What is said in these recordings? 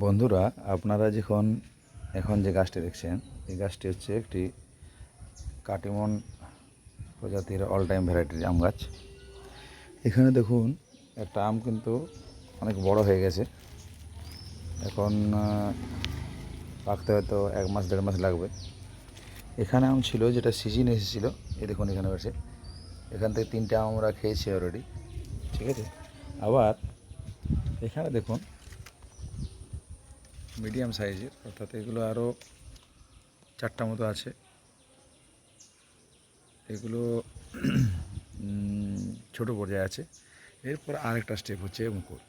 বন্ধুরা, আপনারা এখন যে গাছটি দেখছেন, এই গাছটি হচ্ছে একটি কাটিমন প্রজাতির অল টাইম ভ্যারাইটির আম গাছ। এখানে দেখুন, একটা আম কিন্তু অনেক বড় হয়ে গেছে। এখন পাকতে হয়তো 1 মাস 1.5 মাস লাগবে। এখানে আম ছিল যেটা সিজন এসেছিলো, এই দেখুন এখানে বসে। এখান থেকে 3টে আম আমরা খেয়েছি অলরেডি, ঠিক আছে। আবার এখানে দেখুন মিডিয়াম সাইজের, অর্থাৎ এগুলো আরও 4টা মতো আছে। এগুলো ছোট পর্যায়ে আছে। এরপর আরেকটা স্টেপ হচ্ছে মুকুল।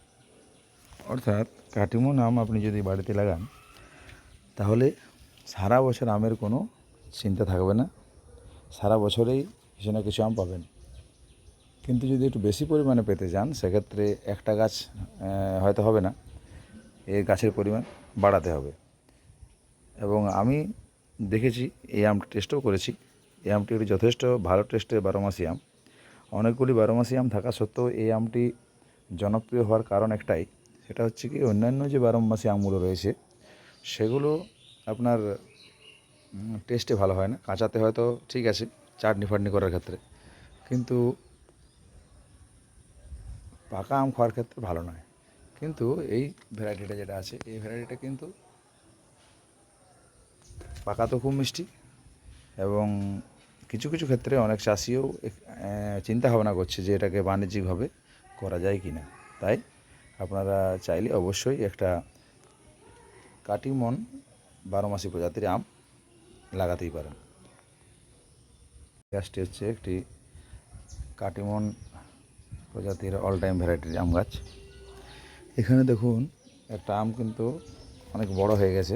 অর্থাৎ কাটিমন আম আপনি যদি বাড়িতে লাগান, তাহলে সারা বছর আমের কোনো চিন্তা থাকবে না। সারা বছরেই কিছু না কিছু আম পাবেন। কিন্তু যদি একটু বেশি পরিমাণে পেতে চান, সেক্ষেত্রে একটা গাছ হয়তো হবে না, এই গাছের পরিমাণ বাড়াতে হবে। এবং আমি দেখেছি, এই আমটা টেস্টও করেছি। এই আমটি একটি যথেষ্ট ভালো টেস্টের 12মাসি আম। অনেকগুলি 12মাসি আম থাকা সত্ত্বেও এই আমটি জনপ্রিয় হওয়ার কারণ একটাই, সেটা হচ্ছে কি, অন্যান্য যে 12মাসি আমগুলো রয়েছে সেগুলো আপনার টেস্টে ভালো হয় না। কাঁচাতে হয়তো ঠিক আছে চাটনি ফাটনি করার ক্ষেত্রে, কিন্তু পাকা আম খাওয়ার ক্ষেত্রে ভালো নয়। কিন্তু এই ভ্যারাইটিটা যেটা আছে, এই ভ্যারাইটিটা কিন্তু পাকা তো খুব মিষ্টি, এবং কিছু কিছু ক্ষেত্রে অনেক চাষিও চিন্তা ভাবনা করছে যে এটাকে বাণিজ্যিকভাবে করা যায় কি না। তাই আপনারা চাইলে অবশ্যই একটা কাটিমন 12মাসি প্রজাতির আম লাগাতেই পারেন। গাছটি হচ্ছে একটি কাটিমন প্রজাতির অল টাইম ভ্যারাইটির আম গাছ। এখানে দেখুন, একটা আম কিন্তু অনেক বড় হয়ে গেছে।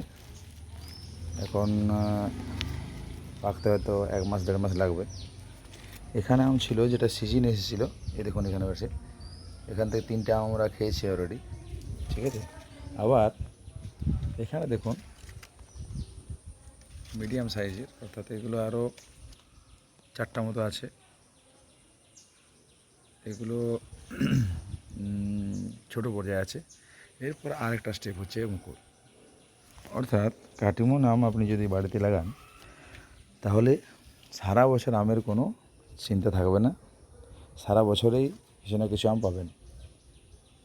এখন পাকতে হয়তো 1 মাস 1.5 মাস লাগবে। এখানে আম ছিল যেটা সিজন এসেছিলো, এই দেখুন এখানে বসে। এখান থেকে 3টে আম আমরা খেয়েছি অলরেডি, ঠিক আছে। আবার এখানে দেখুন মিডিয়াম সাইজের, অর্থাৎ এগুলো আরও 4টা মতো আছে। এগুলো ছোট পর্যায়ে আছে। এরপর আরেকটা স্টেপ হচ্ছে মুকুল। অর্থাৎ কাটিমন আম আপনি যদি বাড়িতে লাগান, তাহলে সারা বছর আমের কোনো চিন্তা থাকবে না। সারা বছরেই কিছু না কিছু আম পাবেন।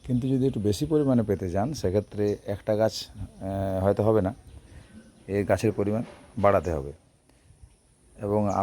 কিন্তু যদি একটু বেশি পরিমাণে পেতে চান, সেক্ষেত্রে একটা গাছ হয়তো হবে না, এই গাছের পরিমাণ বাড়াতে হবে। এবং